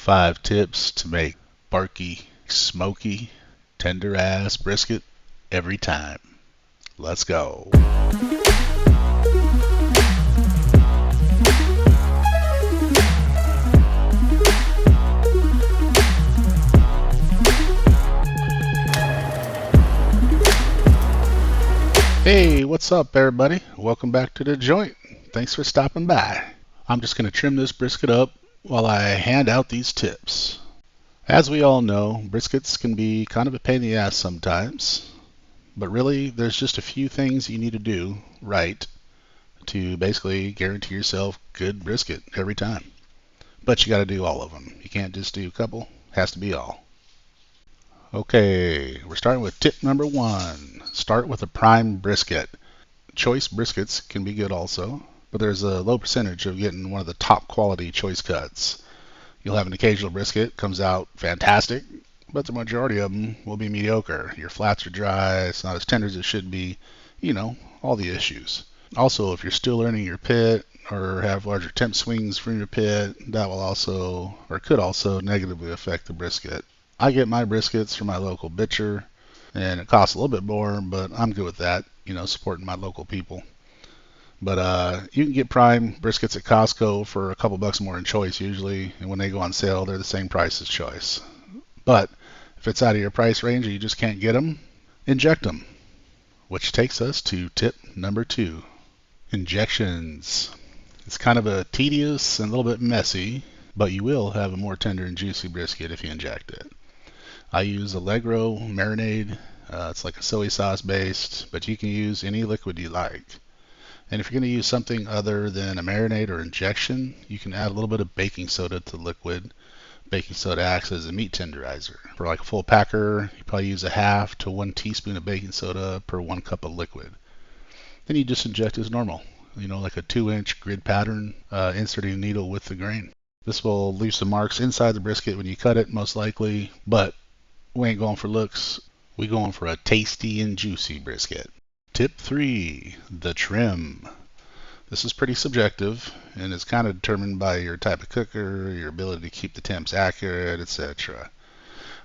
5 tips to make barky, smoky, tender ass brisket every time. Let's go. Hey, what's up, everybody? Welcome back to the joint. Thanks for stopping by. I'm just going to trim this brisket up while I hand out these tips. As we all know, briskets can be kind of a pain in the ass sometimes, but really there's just a few things you need to do right to basically guarantee yourself good brisket every time. But you got to do all of them. You can't just do a couple, has to be all. Okay, we're starting with tip number 1. Start with a prime brisket. Choice briskets can be good also, but there's a low percentage of getting one of the top quality choice cuts. You'll have an occasional brisket, comes out fantastic, but the majority of them will be mediocre. Your flats are dry, it's not as tender as it should be, all the issues. Also, if you're still learning your pit or have larger temp swings from your pit, that will also, or could also negatively affect the brisket. I get my briskets from my local butcher, and it costs a little bit more, but I'm good with that, supporting my local people. But you can get prime briskets at Costco for a couple bucks more than choice usually, and when they go on sale, they're the same price as choice. But if it's out of your price range or you just can't get them, inject them. Which takes us to tip number 2. Injections. It's kind of a tedious and a little bit messy, but you will have a more tender and juicy brisket if you inject it. I use Allegro marinade. It's like a soy sauce based, but you can use any liquid you like. And if you're going to use something other than a marinade or injection, you can add a little bit of baking soda to the liquid. Baking soda acts as a meat tenderizer. For like a full packer, you probably use a half to 1 teaspoon of baking soda per 1 cup of liquid. Then you just inject as normal, like a 2-inch grid pattern, inserting a needle with the grain. This will leave some marks inside the brisket when you cut it, most likely, but we ain't going for looks. We going for a tasty and juicy brisket. Tip 3, the trim. This is pretty subjective, and it's kind of determined by your type of cooker, your ability to keep the temps accurate, etc.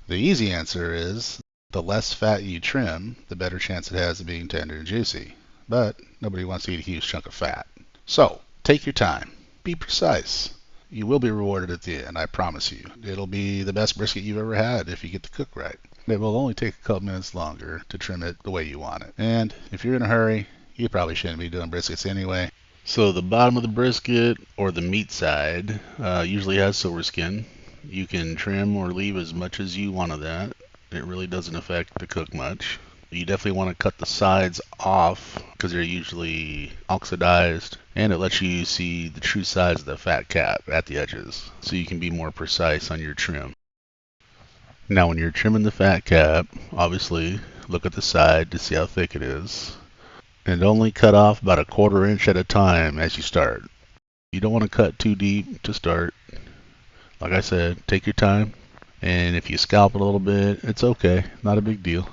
The easy answer is the less fat you trim, the better chance it has of being tender and juicy. But nobody wants to eat a huge chunk of fat. So, take your time. Be precise. You will be rewarded at the end, I promise you. It'll be the best brisket you've ever had if you get the cook right. It will only take a couple minutes longer to trim it the way you want it. And if you're in a hurry, you probably shouldn't be doing briskets anyway. So the bottom of the brisket, or the meat side, usually has silver skin. You can trim or leave as much as you want of that. It really doesn't affect the cook much. You definitely want to cut the sides off because they're usually oxidized, and it lets you see the true size of the fat cap at the edges, so you can be more precise on your trim. Now when you're trimming the fat cap, obviously look at the side to see how thick it is, and only cut off about a 1/4 inch at a time as you start. You don't want to cut too deep to start. Like I said, take your time, and if you scalp it a little bit, it's okay, not a big deal.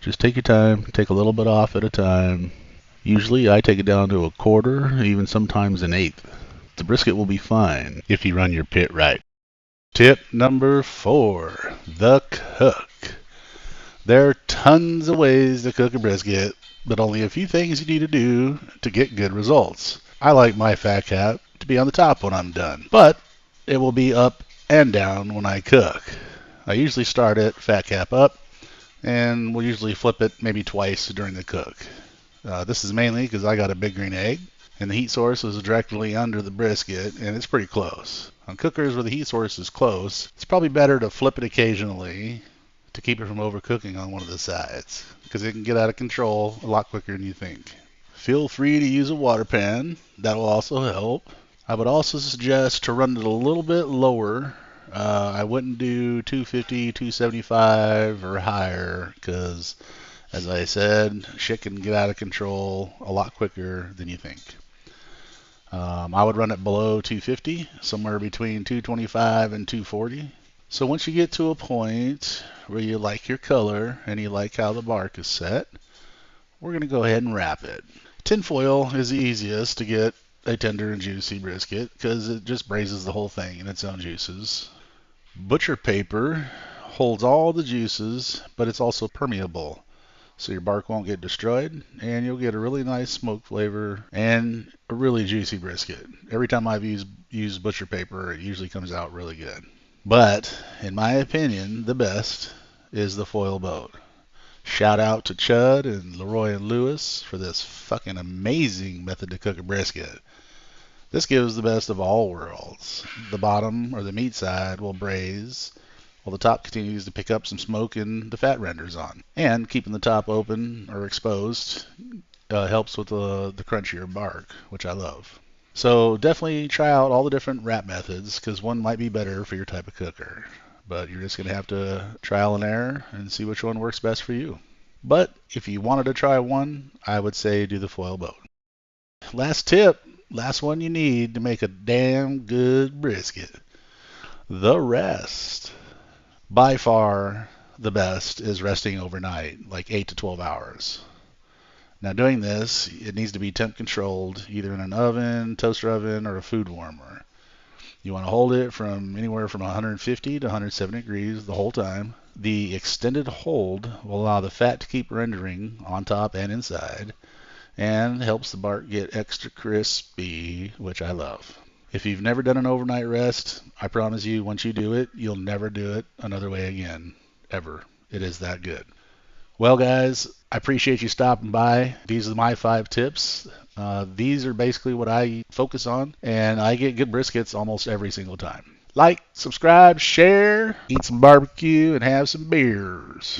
Just take your time, take a little bit off at a time. Usually I take it down to a 1/4, even sometimes an 1/8. The brisket will be fine if you run your pit right. Tip number 4, the cook. There are tons of ways to cook a brisket, but only a few things you need to do to get good results. I like my fat cap to be on the top when I'm done, but it will be up and down when I cook. I usually start it fat cap up, and we'll usually flip it maybe twice during the cook. This is mainly because I got a big green egg, and the heat source is directly under the brisket, and it's pretty close. On cookers where the heat source is close, it's probably better to flip it occasionally to keep it from overcooking on one of the sides, because it can get out of control a lot quicker than you think. Feel free to use a water pan. That will also help. I would also suggest to run it a little bit lower. I wouldn't do 250, 275 or higher because, as I said, shit can get out of control a lot quicker than you think. I would run it below 250, somewhere between 225 and 240. So once you get to a point where you like your color and you like how the bark is set, we're going to go ahead and wrap it. Tinfoil is the easiest to get a tender and juicy brisket because it just braises the whole thing in its own juices. Butcher paper holds all the juices, but it's also permeable, so your bark won't get destroyed, and you'll get a really nice smoke flavor and a really juicy brisket. Every time I've used butcher paper, it usually comes out really good. But in my opinion, the best is the foil boat. Shout out to Chud and Leroy and Lewis for this fucking amazing method to cook a brisket. This gives the best of all worlds. The bottom, or the meat side, will braise, while the top continues to pick up some smoke and the fat renders on. And keeping the top open or exposed helps with the crunchier bark, which I love. So definitely try out all the different wrap methods, because one might be better for your type of cooker. But you're just going to have to trial and error and see which one works best for you. But if you wanted to try one, I would say do the foil boat. Last tip, last one you need to make a damn good brisket. The rest. By far, the best is resting overnight, like 8 to 12 hours. Now, doing this, it needs to be temp controlled, either in an oven, toaster oven, or a food warmer. You want to hold it from anywhere from 150 to 170 degrees the whole time. The extended hold will allow the fat to keep rendering on top and inside, and helps the bark get extra crispy, which I love. If you've never done an overnight rest, I promise you, once you do it, you'll never do it another way again, ever. It is that good. Well, guys, I appreciate you stopping by. These are my 5 tips. These are basically what I focus on, and I get good briskets almost every single time. Like, subscribe, share, eat some barbecue, and have some beers.